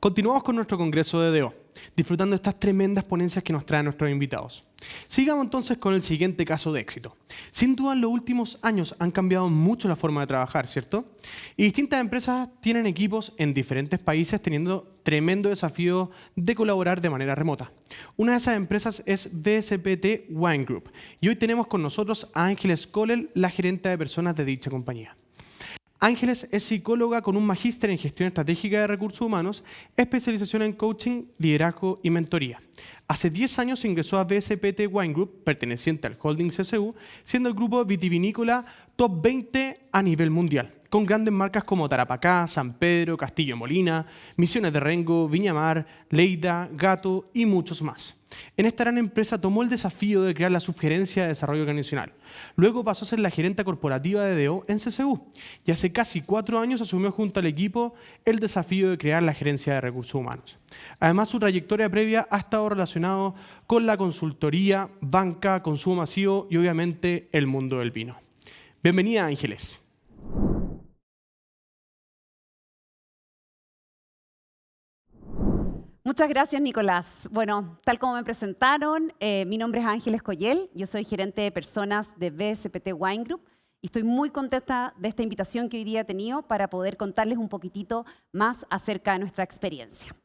Continuamos con nuestro congreso de DO, disfrutando de estas tremendas ponencias que nos traen nuestros invitados. Sigamos entonces con el siguiente caso de éxito. Sin duda, en los últimos años han cambiado mucho la forma de trabajar, ¿cierto? Y distintas empresas tienen equipos en diferentes países teniendo tremendo desafío de colaborar de manera remota. Una de esas empresas es BSPT Wine Group. Y hoy tenemos con nosotros a Ángeles Collel, la gerente de personas de dicha compañía. Ángeles es psicóloga con un magíster en gestión estratégica de recursos humanos, especialización en coaching, liderazgo y mentoría. Hace 10 años ingresó a BSPT Wine Group, perteneciente al holding CSU, siendo el grupo vitivinícola top 20 a nivel mundial, con grandes marcas como Tarapacá, San Pedro, Castillo Molina, Misiones de Rengo, Viña Mar, Leida, Gato y muchos más. En esta gran empresa tomó el desafío de crear la subgerencia de desarrollo organizacional. Luego pasó a ser la gerenta corporativa de DO en CSU y hace casi 4 años asumió junto al equipo el desafío de crear la gerencia de recursos humanos. Además, su trayectoria previa ha estado relacionada con la consultoría, banca, consumo masivo y obviamente el mundo del vino. Bienvenida, Ángeles. Muchas gracias, Nicolás. Bueno, tal como me presentaron, mi nombre es Ángeles Collel, yo soy gerente de personas de BSPT Wine Group y estoy muy contenta de esta invitación que hoy día he tenido para poder contarles un poquitito más acerca de nuestra experiencia.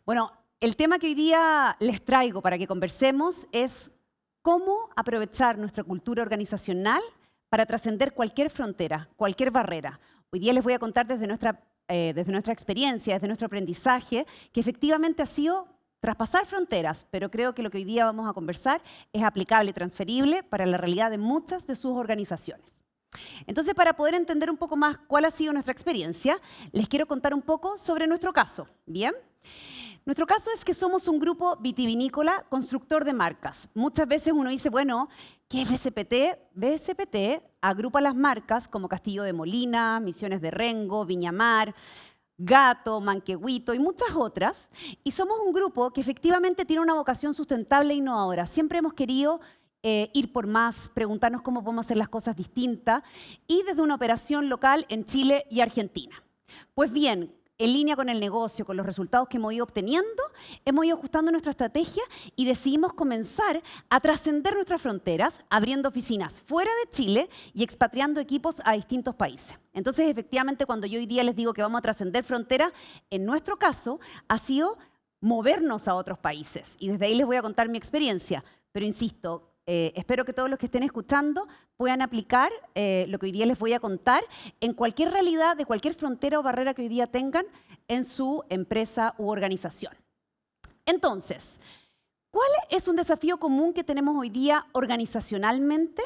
Bueno, el tema que hoy día les traigo para que conversemos es cómo aprovechar nuestra cultura organizacional para trascender cualquier frontera, cualquier barrera. Hoy día les voy a contar desde nuestra experiencia, desde nuestro aprendizaje, que efectivamente ha sido traspasar fronteras, pero creo que lo que hoy día vamos a conversar es aplicable y transferible para la realidad de muchas de sus organizaciones. Entonces, para poder entender un poco más cuál ha sido nuestra experiencia, les quiero contar un poco sobre nuestro caso. ¿Bien? Nuestro caso es que somos un grupo vitivinícola constructor de marcas. Muchas veces uno dice, bueno, ¿qué es BSPT? BSPT agrupa las marcas como Castillo de Molina, Misiones de Rengo, Viña Mar, Gato, Manquehuito y muchas otras. Y somos un grupo que efectivamente tiene una vocación sustentable e innovadora. Siempre hemos querido ir por más, preguntarnos cómo podemos hacer las cosas distintas y desde una operación local en Chile y Argentina. Pues bien, en línea con el negocio, con los resultados que hemos ido obteniendo, hemos ido ajustando nuestra estrategia y decidimos comenzar a trascender nuestras fronteras, abriendo oficinas fuera de Chile y expatriando equipos a distintos países. Entonces, efectivamente, cuando yo hoy día les digo que vamos a trascender fronteras, en nuestro caso ha sido movernos a otros países. Y desde ahí les voy a contar mi experiencia. Pero insisto, espero que todos los que estén escuchando puedan aplicar lo que hoy día les voy a contar en cualquier realidad de cualquier frontera o barrera que hoy día tengan en su empresa u organización. Entonces, ¿cuál es un desafío común que tenemos hoy día organizacionalmente?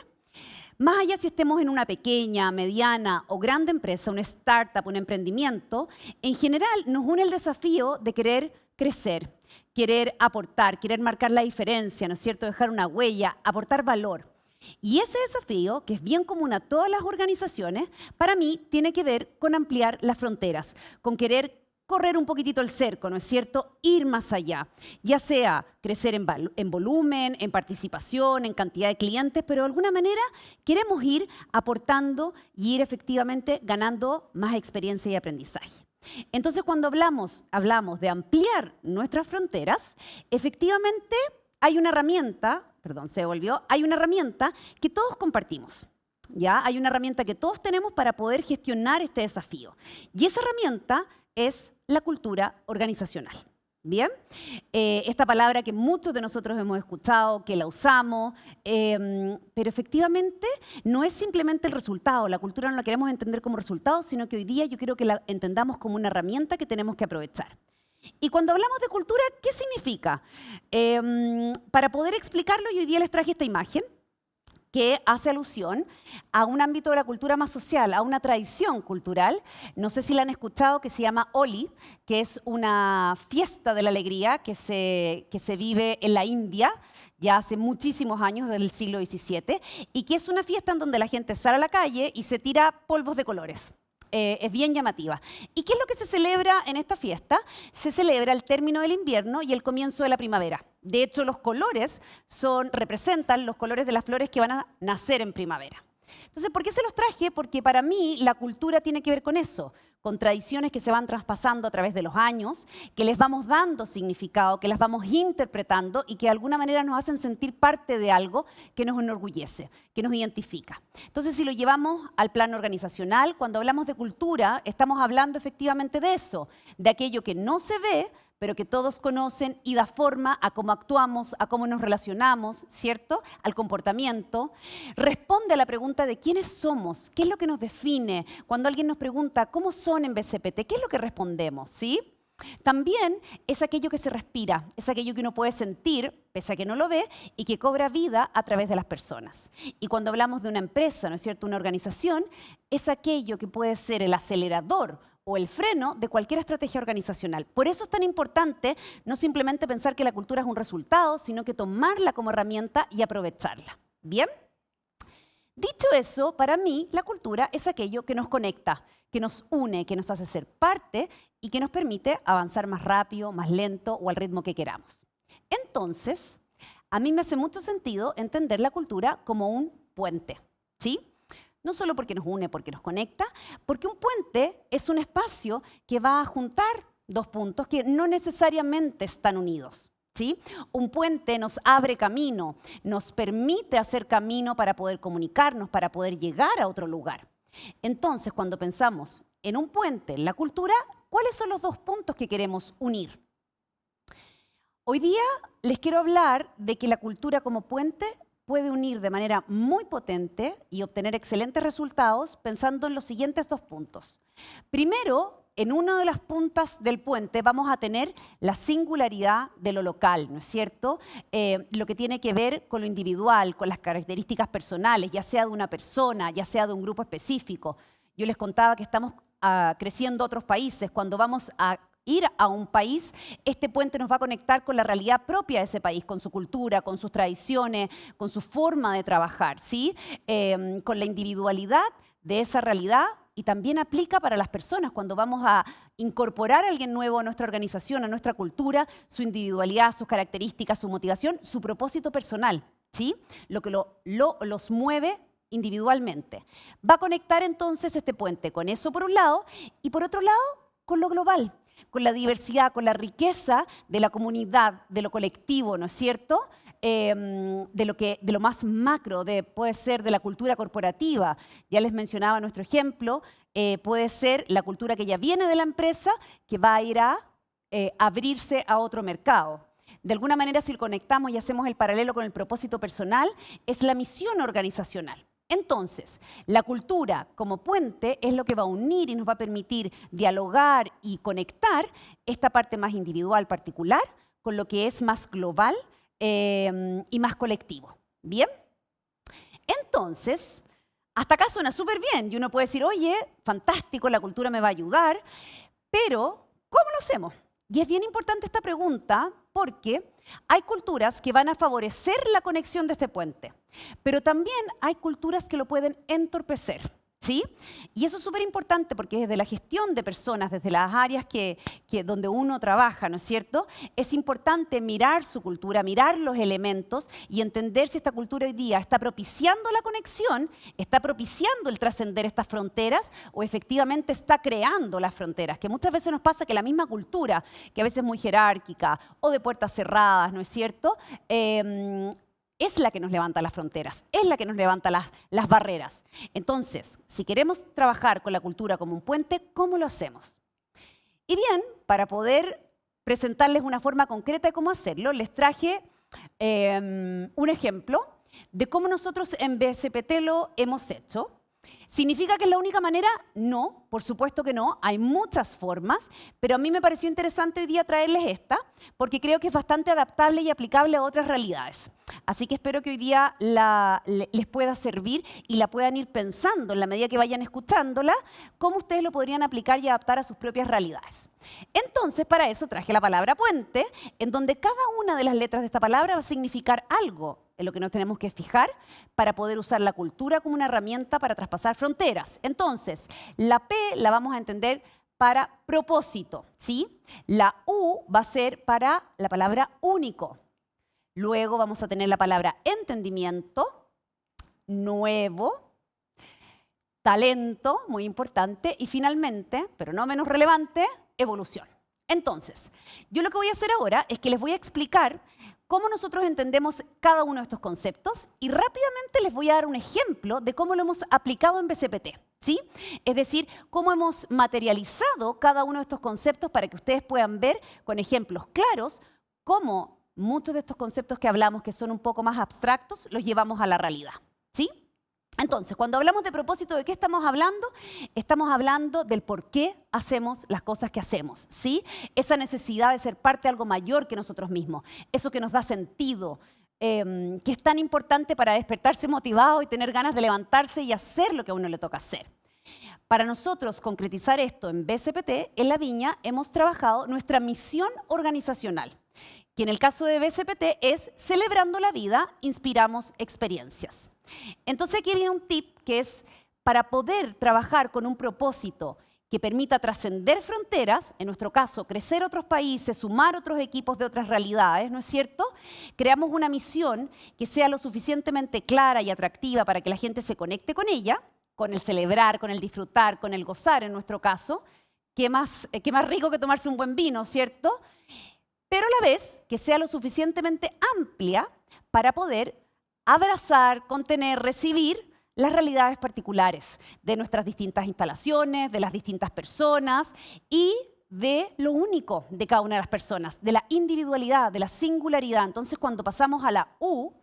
Más allá si estemos en una pequeña, mediana o grande empresa, una startup, un emprendimiento, en general nos une el desafío de querer crecer, querer aportar, querer marcar la diferencia, ¿no es cierto? Dejar una huella, aportar valor. Y ese desafío, que es bien común a todas las organizaciones, para mí tiene que ver con ampliar las fronteras, con querer correr un poquitito el cerco, ¿no es cierto? Ir más allá, ya sea crecer en volumen, en participación, en cantidad de clientes, pero de alguna manera queremos ir aportando y ir efectivamente ganando más experiencia y aprendizaje. Entonces, cuando hablamos de ampliar nuestras fronteras, efectivamente hay una herramienta, hay una herramienta que todos compartimos. ¿Ya? Hay una herramienta que todos tenemos para poder gestionar este desafío. Y esa herramienta es la cultura organizacional. ¿Bien? Esta palabra que muchos de nosotros hemos escuchado, que la usamos, pero efectivamente no es simplemente el resultado. La cultura no la queremos entender como resultado, sino que hoy día yo quiero que la entendamos como una herramienta que tenemos que aprovechar. Y cuando hablamos de cultura, ¿qué significa? Para poder explicarlo, yo hoy día les traje esta imagen que hace alusión a un ámbito de la cultura más social, a una tradición cultural. No sé si la han escuchado, que se llama Holi, que es una fiesta de la alegría que se vive en la India ya hace muchísimos años, del siglo XVII, y que es una fiesta en donde la gente sale a la calle y se tira polvos de colores. Es bien llamativa. ¿Y qué es lo que se celebra en esta fiesta? Se celebra el término del invierno y el comienzo de la primavera. De hecho, los colores representan los colores de las flores que van a nacer en primavera. Entonces, ¿por qué se los traje? Porque para mí la cultura tiene que ver con eso, con tradiciones que se van traspasando a través de los años, que les vamos dando significado, que las vamos interpretando y que de alguna manera nos hacen sentir parte de algo que nos enorgullece, que nos identifica. Entonces, si lo llevamos al plano organizacional, cuando hablamos de cultura, estamos hablando efectivamente de eso, de aquello que no se ve, pero que todos conocen y da forma a cómo actuamos, a cómo nos relacionamos, ¿cierto? Al comportamiento. Responde a la pregunta de quiénes somos, qué es lo que nos define. Cuando alguien nos pregunta cómo son en BCPT, ¿qué es lo que respondemos? ¿Sí? También es aquello que se respira, es aquello que uno puede sentir, pese a que no lo ve, y que cobra vida a través de las personas. Y cuando hablamos de una empresa, ¿no es cierto?, una organización, es aquello que puede ser el acelerador o el freno de cualquier estrategia organizacional. Por eso es tan importante no simplemente pensar que la cultura es un resultado, sino que tomarla como herramienta y aprovecharla. ¿Bien? Dicho eso, para mí la cultura es aquello que nos conecta, que nos une, que nos hace ser parte y que nos permite avanzar más rápido, más lento o al ritmo que queramos. Entonces, a mí me hace mucho sentido entender la cultura como un puente, ¿sí? No solo porque nos une, porque nos conecta, porque un puente es un espacio que va a juntar dos puntos que no necesariamente están unidos, ¿sí? Un puente nos abre camino, nos permite hacer camino para poder comunicarnos, para poder llegar a otro lugar. Entonces, cuando pensamos en un puente, en la cultura, ¿cuáles son los dos puntos que queremos unir? Hoy día les quiero hablar de que la cultura como puente puede unir de manera muy potente y obtener excelentes resultados pensando en los siguientes dos puntos. Primero, en una de las puntas del puente vamos a tener la singularidad de lo local, ¿no es cierto? Lo que tiene que ver con lo individual, con las características personales, ya sea de una persona, ya sea de un grupo específico. Yo les contaba que estamos creciendo otros países. Cuando vamos a ir a un país, este puente nos va a conectar con la realidad propia de ese país, con su cultura, con sus tradiciones, con su forma de trabajar, ¿sí? Con la individualidad de esa realidad y también aplica para las personas cuando vamos a incorporar a alguien nuevo a nuestra organización, a nuestra cultura, su individualidad, sus características, su motivación, su propósito personal, ¿sí? Lo que los mueve individualmente. Va a conectar entonces este puente con eso por un lado y por otro lado con lo global, con la diversidad, con la riqueza de la comunidad, de lo colectivo, ¿no es cierto? De lo más macro, puede ser de la cultura corporativa. Ya les mencionaba nuestro ejemplo, puede ser la cultura que ya viene de la empresa, que va a ir a abrirse a otro mercado. De alguna manera, si lo conectamos y hacemos el paralelo con el propósito personal, es la misión organizacional. Entonces, la cultura como puente es lo que va a unir y nos va a permitir dialogar y conectar esta parte más individual, particular, con lo que es más global y más colectivo. ¿Bien? Entonces, hasta acá suena súper bien y uno puede decir, oye, fantástico, la cultura me va a ayudar, pero ¿cómo lo hacemos? Y es bien importante esta pregunta porque hay culturas que van a favorecer la conexión de este puente, pero también hay culturas que lo pueden entorpecer, ¿sí? Y eso es súper importante porque desde la gestión de personas, desde las áreas donde uno trabaja, ¿no es cierto? Es importante mirar su cultura, mirar los elementos y entender si esta cultura hoy día está propiciando la conexión, está propiciando el trascender estas fronteras o efectivamente está creando las fronteras, que muchas veces nos pasa que la misma cultura, que a veces es muy jerárquica o de puertas cerradas, ¿no es cierto?, es la que nos levanta las fronteras, es la que nos levanta las barreras. Entonces, si queremos trabajar con la cultura como un puente, ¿cómo lo hacemos? Y bien, para poder presentarles una forma concreta de cómo hacerlo, les traje un ejemplo de cómo nosotros en BCPT lo hemos hecho. ¿Significa que es la única manera? No, por supuesto que no, hay muchas formas, pero a mí me pareció interesante hoy día traerles esta, porque creo que es bastante adaptable y aplicable a otras realidades. Así que espero que hoy día les pueda servir y la puedan ir pensando en la medida que vayan escuchándola, cómo ustedes lo podrían aplicar y adaptar a sus propias realidades. Entonces, para eso traje la palabra puente, en donde cada una de las letras de esta palabra va a significar algo en lo que nos tenemos que fijar para poder usar la cultura como una herramienta para traspasar fronteras. Entonces, la P la vamos a entender para propósito, ¿sí? La U va a ser para la palabra único. Luego vamos a tener la palabra entendimiento, nuevo, talento, muy importante, y finalmente, pero no menos relevante, evolución. Entonces, yo lo que voy a hacer ahora es que les voy a explicar cómo nosotros entendemos cada uno de estos conceptos y rápidamente les voy a dar un ejemplo de cómo lo hemos aplicado en BCPT, ¿sí? Es decir, cómo hemos materializado cada uno de estos conceptos para que ustedes puedan ver con ejemplos claros cómo muchos de estos conceptos que hablamos, que son un poco más abstractos, los llevamos a la realidad, ¿sí? Entonces, cuando hablamos de propósito, ¿de qué estamos hablando? Estamos hablando del por qué hacemos las cosas que hacemos, ¿sí? Esa necesidad de ser parte de algo mayor que nosotros mismos, eso que nos da sentido, que es tan importante para despertarse motivado y tener ganas de levantarse y hacer lo que a uno le toca hacer. Para nosotros concretizar esto en BCPT, en La Viña hemos trabajado nuestra misión organizacional, que en el caso de BCPT es Celebrando la Vida, Inspiramos Experiencias. Entonces aquí viene un tip que es para poder trabajar con un propósito que permita trascender fronteras, en nuestro caso crecer otros países, sumar otros equipos de otras realidades, ¿no es cierto? Creamos una misión que sea lo suficientemente clara y atractiva para que la gente se conecte con ella, con el celebrar, con el disfrutar, con el gozar en nuestro caso. Qué más rico que tomarse un buen vino, ¿cierto? Pero a la vez que sea lo suficientemente amplia para poder abrazar, contener, recibir las realidades particulares de nuestras distintas instalaciones, de las distintas personas y de lo único de cada una de las personas, de la individualidad, de la singularidad. Entonces, cuando pasamos a la U,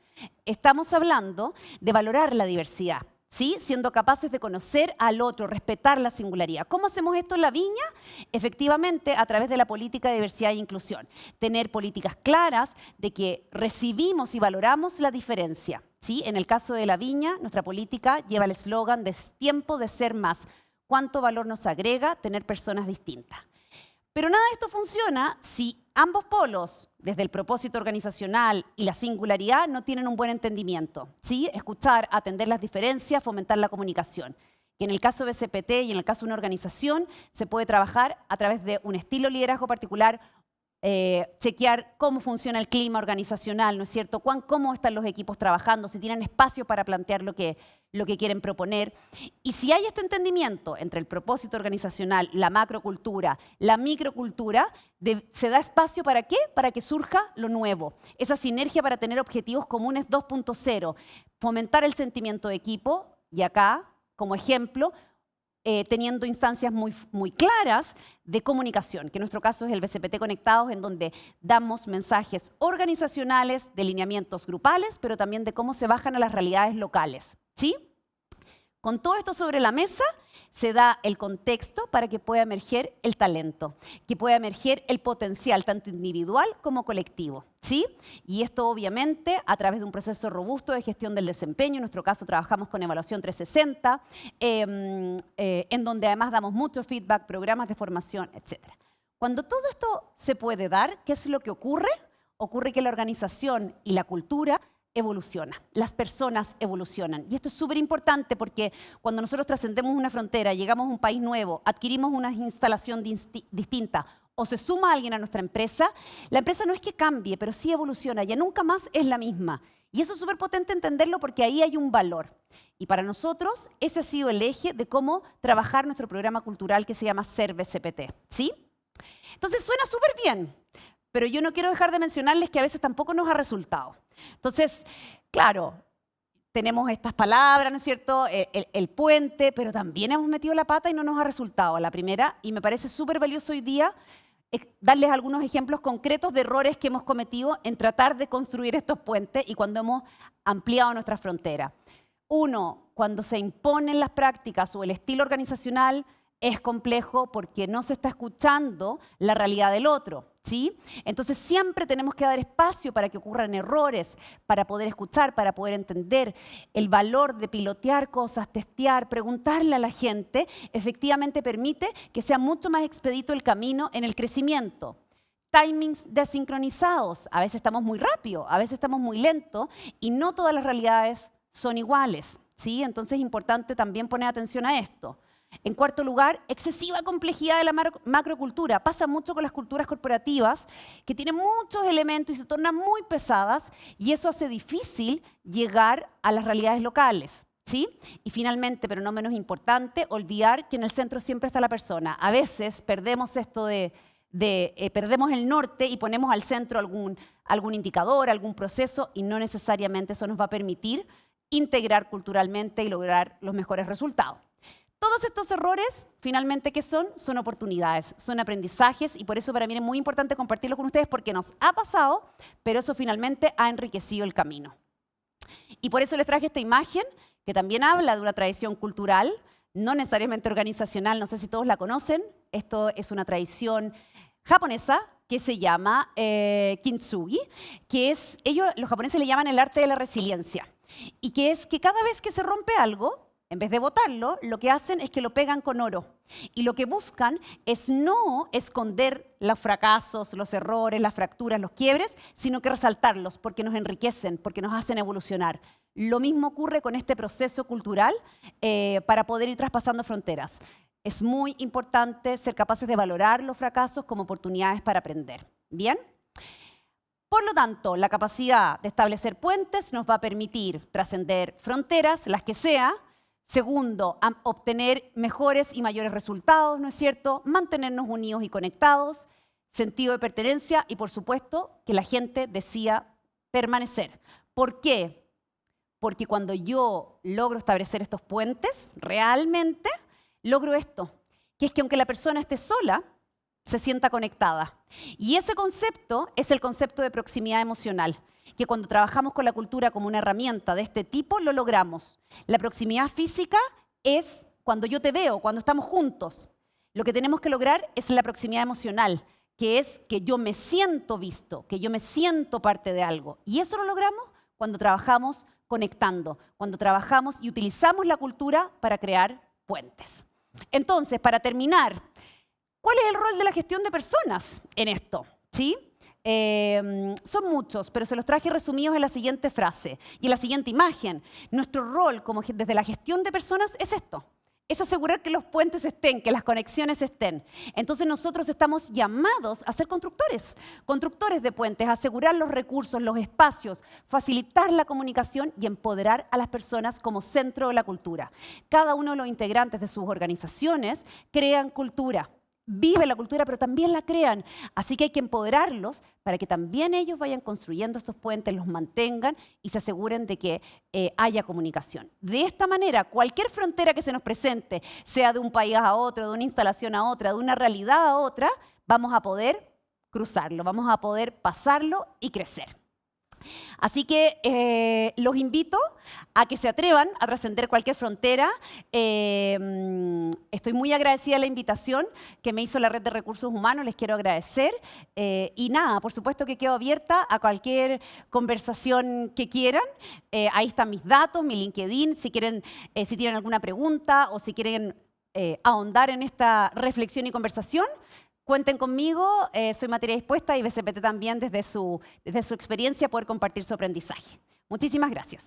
estamos hablando de valorar la diversidad, ¿sí? Siendo capaces de conocer al otro, respetar la singularidad. ¿Cómo hacemos esto en La Viña? Efectivamente, a través de la política de diversidad e inclusión. Tener políticas claras de que recibimos y valoramos la diferencia, ¿sí? En el caso de La Viña, nuestra política lleva el eslogan de tiempo de ser más. ¿Cuánto valor nos agrega tener personas distintas? Pero nada de esto funciona si ambos polos, desde el propósito organizacional y la singularidad, no tienen un buen entendimiento, ¿sí? Escuchar, atender las diferencias, fomentar la comunicación. Y en el caso de BCPT y en el caso de una organización, se puede trabajar a través de un estilo de liderazgo particular, chequear cómo funciona el clima organizacional, ¿no es cierto? Cómo están los equipos trabajando, si tienen espacio para plantear lo que quieren proponer. Y si hay este entendimiento entre el propósito organizacional, la macrocultura, la microcultura, se da espacio ¿para qué? Para que surja lo nuevo. Esa sinergia para tener objetivos comunes 2.0. Fomentar el sentimiento de equipo, y acá, como ejemplo, teniendo instancias muy claras de comunicación, que en nuestro caso es el BCPT Conectados, en donde damos mensajes organizacionales, de lineamientos grupales, pero también de cómo se bajan a las realidades locales, ¿sí? Con todo esto sobre la mesa, se da el contexto para que pueda emerger el talento, que pueda emerger el potencial, tanto individual como colectivo, ¿sí? Y esto obviamente a través de un proceso robusto de gestión del desempeño. En nuestro caso trabajamos con Evaluación 360, en donde además damos mucho feedback, programas de formación, etc. Cuando todo esto se puede dar, ¿qué es lo que ocurre? Ocurre que la organización y la cultura evoluciona, las personas evolucionan. Y esto es súper importante porque cuando nosotros trascendemos una frontera, llegamos a un país nuevo, adquirimos una instalación distinta o se suma alguien a nuestra empresa, la empresa no es que cambie, pero sí evoluciona, ya nunca más es la misma. Y eso es súper potente entenderlo porque ahí hay un valor. Y para nosotros ese ha sido el eje de cómo trabajar nuestro programa cultural que se llama Ser BCPT, ¿sí? Entonces suena súper bien, pero yo no quiero dejar de mencionarles que a veces tampoco nos ha resultado. Entonces, claro, tenemos estas palabras, ¿no es cierto? El puente, pero también hemos metido la pata y no nos ha resultado. La primera, y me parece súper valioso hoy día, es darles algunos ejemplos concretos de errores que hemos cometido en tratar de construir estos puentes y cuando hemos ampliado nuestras fronteras. Uno, cuando se imponen las prácticas o el estilo organizacional, es complejo porque no se está escuchando la realidad del otro, ¿sí? Entonces siempre tenemos que dar espacio para que ocurran errores, para poder escuchar, para poder entender el valor de pilotear cosas, testear, preguntarle a la gente, efectivamente permite que sea mucho más expedito el camino en el crecimiento. Timings desincronizados, a veces estamos muy rápido, a veces estamos muy lento y no todas las realidades son iguales, ¿sí? Entonces es importante también poner atención a esto. En cuarto lugar, excesiva complejidad de la macrocultura. Pasa mucho con las culturas corporativas que tienen muchos elementos y se tornan muy pesadas y eso hace difícil llegar a las realidades locales, ¿Sí? Y finalmente, pero no menos importante, olvidar que en el centro siempre está la persona. A veces perdemos esto perdemos el norte y ponemos al centro algún indicador, algún proceso, y no necesariamente eso nos va a permitir integrar culturalmente y lograr los mejores resultados. Todos estos errores, finalmente, ¿qué son? Son oportunidades, son aprendizajes, y por eso para mí es muy importante compartirlo con ustedes porque nos ha pasado, pero eso finalmente ha enriquecido el camino. Y por eso les traje esta imagen, que también habla de una tradición cultural, no necesariamente organizacional, no sé si todos la conocen. Esto es una tradición japonesa que se llama kintsugi, que es, los japoneses le llaman el arte de la resiliencia, y que es que cada vez que se rompe algo, en vez de botarlo, lo que hacen es que lo pegan con oro. Y lo que buscan es no esconder los fracasos, los errores, las fracturas, los quiebres, sino que resaltarlos porque nos enriquecen, porque nos hacen evolucionar. Lo mismo ocurre con este proceso cultural para poder ir traspasando fronteras. Es muy importante ser capaces de valorar los fracasos como oportunidades para aprender. ¿Bien? Por lo tanto, la capacidad de establecer puentes nos va a permitir trascender fronteras, las que sea. Segundo, obtener mejores y mayores resultados, ¿no es cierto? Mantenernos unidos y conectados, sentido de pertenencia y, por supuesto, que la gente decida permanecer. ¿Por qué? Porque cuando yo logro establecer estos puentes, realmente logro esto, que es que aunque la persona esté sola, se sienta conectada. Y ese concepto es el concepto de proximidad emocional, que cuando trabajamos con la cultura como una herramienta de este tipo, lo logramos. La proximidad física es cuando yo te veo, cuando estamos juntos. Lo que tenemos que lograr es la proximidad emocional, que es que yo me siento visto, que yo me siento parte de algo. Y eso lo logramos cuando trabajamos conectando, cuando trabajamos y utilizamos la cultura para crear puentes. Entonces, para terminar, ¿cuál es el rol de la gestión de personas en esto? ¿Sí? Son muchos, pero se los traje resumidos en la siguiente frase y en la siguiente imagen. Nuestro rol desde la gestión de personas es esto. Es asegurar que los puentes estén, que las conexiones estén. Entonces nosotros estamos llamados a ser constructores, constructores de puentes, asegurar los recursos, los espacios, facilitar la comunicación y empoderar a las personas como centro de la cultura. Cada uno de los integrantes de sus organizaciones crean cultura. Viven la cultura, pero también la crean. Así que hay que empoderarlos para que también ellos vayan construyendo estos puentes, los mantengan y se aseguren de que haya comunicación. De esta manera, cualquier frontera que se nos presente, sea de un país a otro, de una instalación a otra, de una realidad a otra, vamos a poder cruzarlo, vamos a poder pasarlo y crecer. Así que los invito a que se atrevan a trascender cualquier frontera. Estoy muy agradecida de la invitación que me hizo la Red de Recursos Humanos, les quiero agradecer. Y nada, por supuesto que quedo abierta a cualquier conversación que quieran. Ahí están mis datos, mi LinkedIn, si quieren, si tienen alguna pregunta o si quieren ahondar en esta reflexión y conversación. Cuenten conmigo, soy materia dispuesta y BCPT también desde su experiencia poder compartir su aprendizaje. Muchísimas gracias.